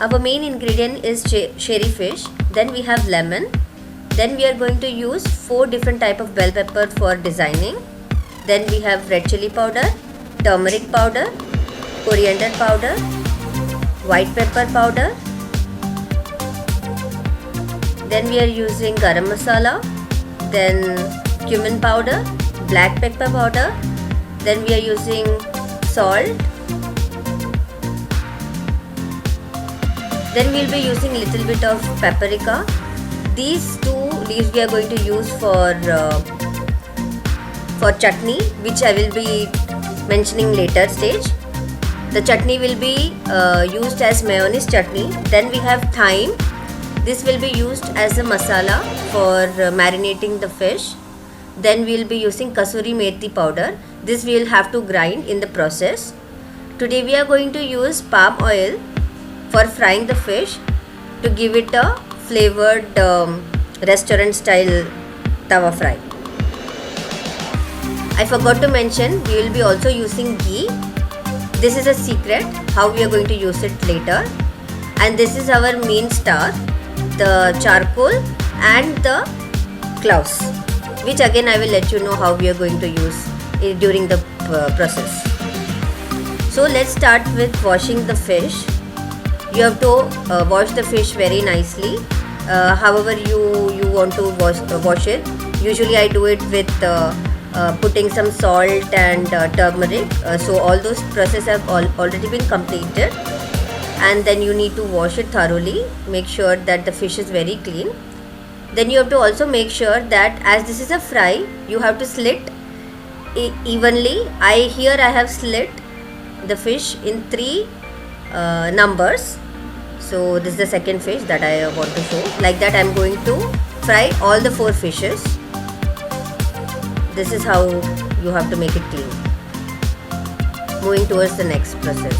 our main ingredient is sherry fish. Then we have lemon. Then we are going to use 4 different type of bell pepper for designing. Then we have red chili powder, turmeric powder, coriander powder, white pepper powder. Then we are using garam masala, then cumin powder, black pepper powder. Then we are using salt. Then we will be using little bit of paprika. These 2 leaves we are going to use for chutney, which I will be mentioning later stage. The chutney will be used as mayonnaise chutney. Then we have thyme. This will be used as a masala for marinating the fish. Then we will be using kasuri methi powder. This we will have to grind in the process. Today we are going to use palm oil for frying the fish to give it a flavored restaurant style tawa fry. I forgot to mention we will be also using ghee. This is a secret how we are going to use it later. And this is our main star, the charcoal and the cloves, which again I will let you know how we are going to use it during the process. So let's start with washing the fish. You have to wash the fish very nicely. However you want to wash it. Usually I do it with putting some salt and turmeric. So all those processes have already been completed. And then you need to wash it thoroughly. Make sure that the fish is very clean. Then you have to also make sure that as this is a fry, you have to slit evenly. Here I have slit the fish in 3 numbers. So this is the second fish that I want to show. Like that I am going to fry all the 4 fishes. This is how you have to make it clean. Moving towards the next process.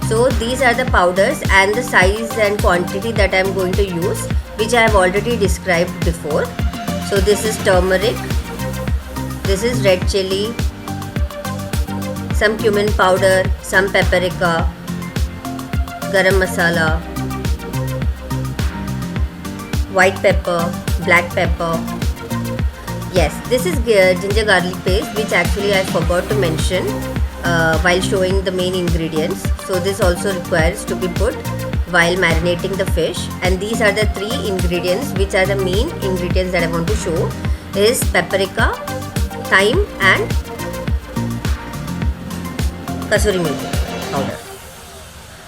So these are the powders and the size and quantity that I am going to use, which I have already described before. So this is turmeric, this is red chili, some cumin powder, some paprika, garam masala, white pepper, black pepper. Yes, this is ginger garlic paste, which actually I forgot to mention while showing the main ingredients. So this also requires to be put while marinating the fish. And these are the 3 ingredients which are the main ingredients that I want to show is paprika, thyme and kasuri methi powder.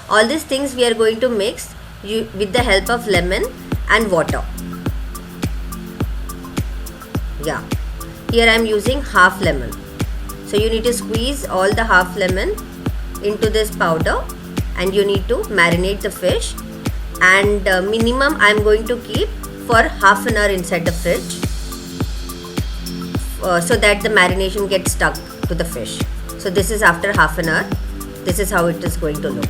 All these things we are going to mix with the help of lemon and water. Yeah, here I am using half lemon. So you need to squeeze all the half lemon into this powder and you need to marinate the fish. And minimum I am going to keep for half an hour inside the fridge so that the marination gets stuck to the fish. So this is after half an hour. This is how it is going to look.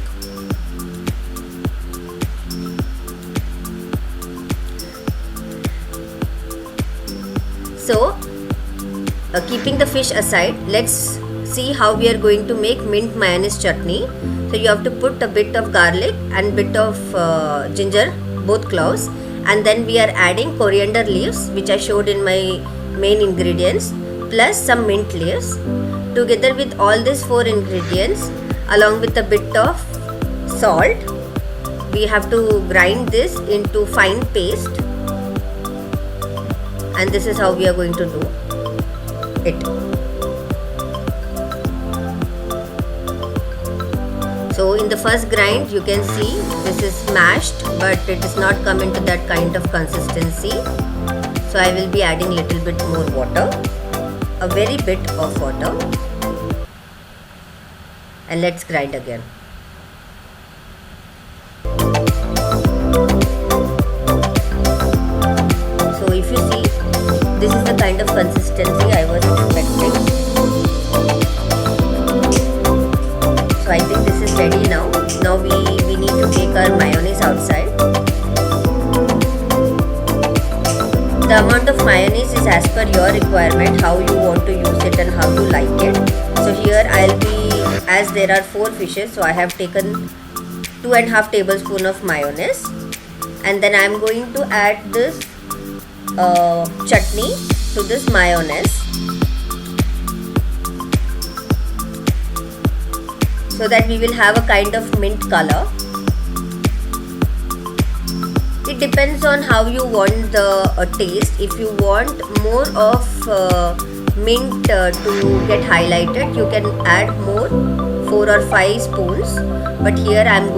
So keeping the fish aside, let's see how we are going to make mint mayonnaise chutney. So you have to put a bit of garlic and bit of ginger, both cloves, and then we are adding coriander leaves, which I showed in my main ingredients, plus some mint leaves. Together with all these 4 ingredients along with a bit of salt, we have to grind this into fine paste. And this is how we are going to do it. So in the first grind you can see this is mashed, but it is not come into that kind of consistency. So I will be adding little bit more water, a very bit of water, and let's grind again. So if you see, this is the kind of consistency I was expecting. So I think this is ready now. Now we need to take our mayonnaise outside. The amount of mayonnaise is as per your requirement, how you want to use it and how you like it. So here I'll be, as there are 4 fishes, so I have taken 2.5 tablespoon of mayonnaise, and then I'm going to add this chutney to this mayonnaise, so that we will have a kind of mint color. It depends on how you want the taste. If you want more of mint to get highlighted, you can add more, 4 or 5 spoons. But here I'm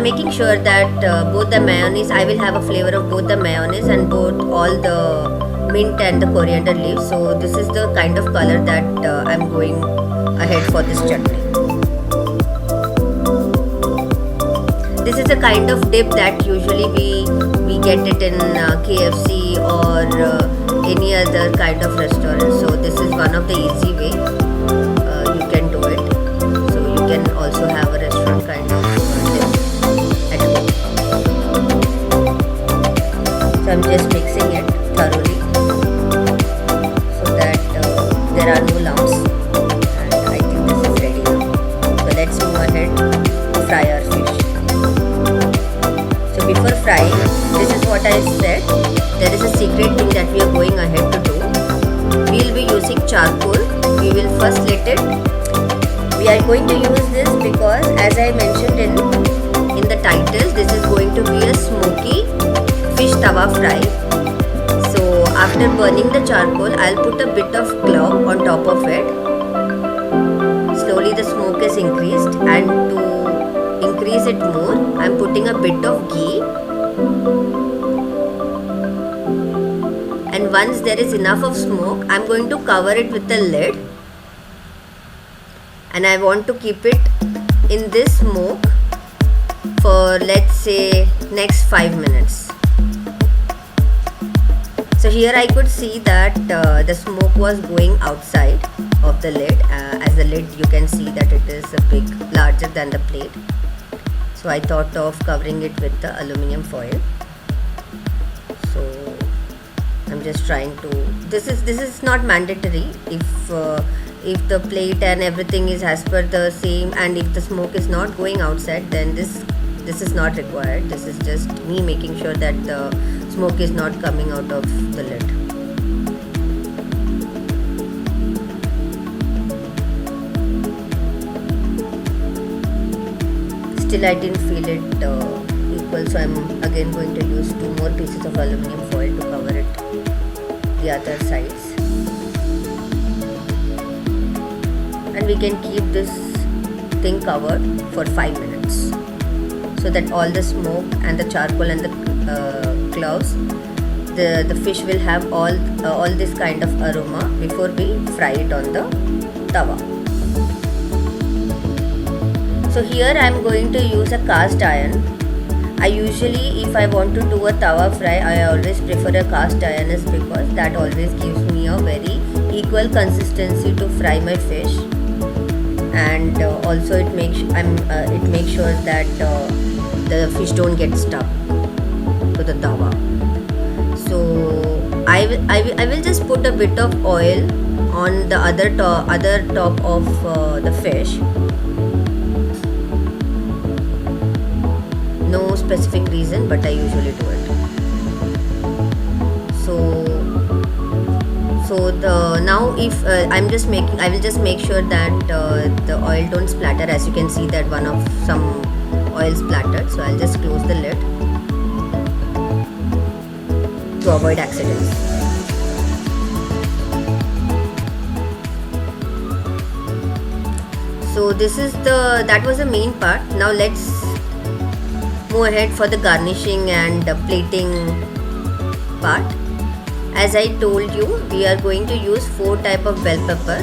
making sure that both the mayonnaise, I will have a flavor of both the mayonnaise and both all the mint and the coriander leaves. So this is the kind of color that I'm going ahead for this chutney. This is a kind of dip that usually we get it in KFC or any other kind of restaurant. So this is one of the easy way you can do it. So you can also have a restaurant kind of dip at home. So I'm just mixing it thoroughly so that there are no lumps, and I think this is ready now. So let's move ahead to fry our fish. Before frying, this is what I said, there is a secret thing that we are going ahead to do. We will be using charcoal. We will first let it. We are going to use this because, as I mentioned in the title, this is going to be a smoky fish tawa fry. So after burning the charcoal, I'll put a bit of clove on top of it. Slowly the smoke is increased, and to increase it more, I'm putting a bit of ghee, and once there is enough of smoke, I'm going to cover it with a lid, and I want to keep it in this smoke for, let's say, next 5 minutes. So here I could see that the smoke was going outside of the lid. As the lid, you can see that it is larger than the plate. So I thought of covering it with the aluminium foil. So I'm just trying to. This is not mandatory. If the plate and everything is as per the same, and if the smoke is not going outside, then this is not required. This is just me making sure that the smoke is not coming out of the lid. Still I didn't feel it equal, so I'm again going to use 2 more pieces of aluminium foil to cover it, the other sides. And we can keep this thing covered for 5 minutes so that all the smoke and the charcoal and the cloves, the fish will have all this kind of aroma before we fry it on the tawa. So here I am going to use a cast iron. I usually, if I want to do a tawa fry, I always prefer a cast iron, is because that always gives me a very equal consistency to fry my fish, and also it makes sure that the fish don't get stuck to the tawa. So I will just put a bit of oil on the other top of the fish. No specific reason, but I usually do it. So now if I will just make sure that the oil don't splatter. As you can see that some oil splattered, so I'll just close the lid to avoid accidents. So that was the main part. Now let's move ahead for the garnishing and plating part. As I told you, we are going to use 4 type of bell pepper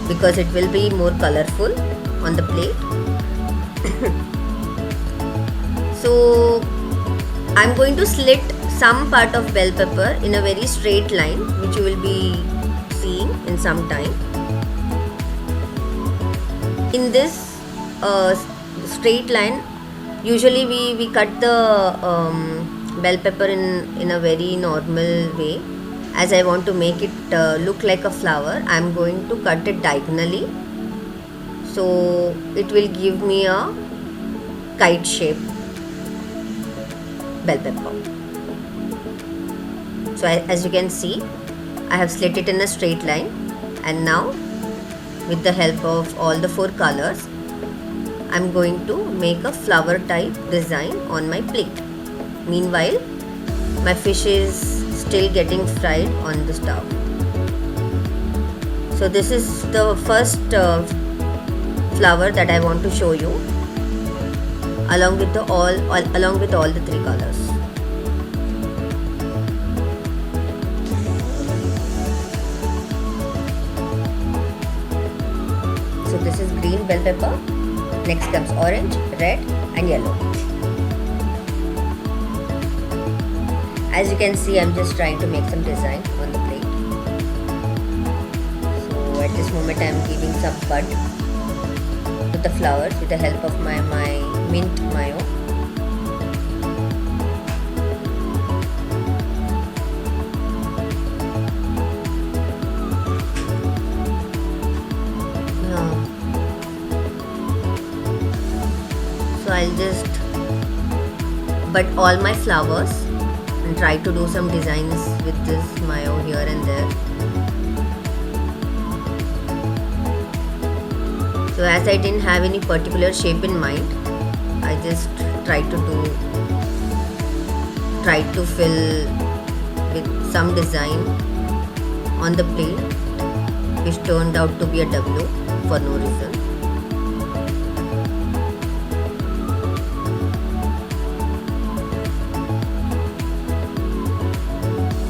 because it will be more colorful on the plate. So I'm going to slit some part of bell pepper in a very straight line, which you will be seeing in some time. In this straight line, usually we cut the bell pepper in a very normal way. As I want to make it look like a flower, I am going to cut it diagonally so it will give me a kite shape bell pepper. So as you can see, I have slit it in a straight line, and now with the help of all the 4 colors, I'm going to make a flower type design on my plate. Meanwhile, my fish is still getting fried on the stove. So this is the first flower that I want to show you, along with all the 3 colors. So this is green bell pepper. Next comes orange, red and yellow. As you can see, I'm just trying to make some design on the plate. So at this moment I am giving some bud with the flowers with the help of my mint mayo. So I'll just bud all my flowers and try to do some designs with this mayo here and there. So as I didn't have any particular shape in mind, I just tried to fill with some design on the plate, which turned out to be a W for no reason.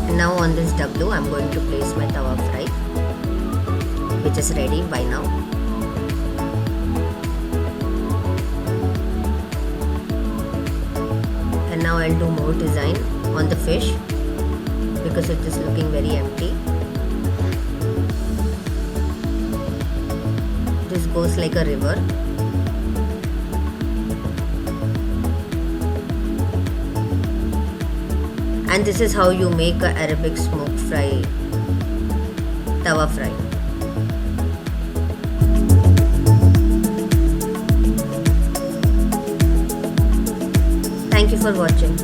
And now on this W, I'm going to place my tawa fry, which is ready by now. And now I'll do more design on the fish because it is looking very empty. This goes like a river. And this is how you make a Arabic smoke fry, tawa fry. Thank you for watching.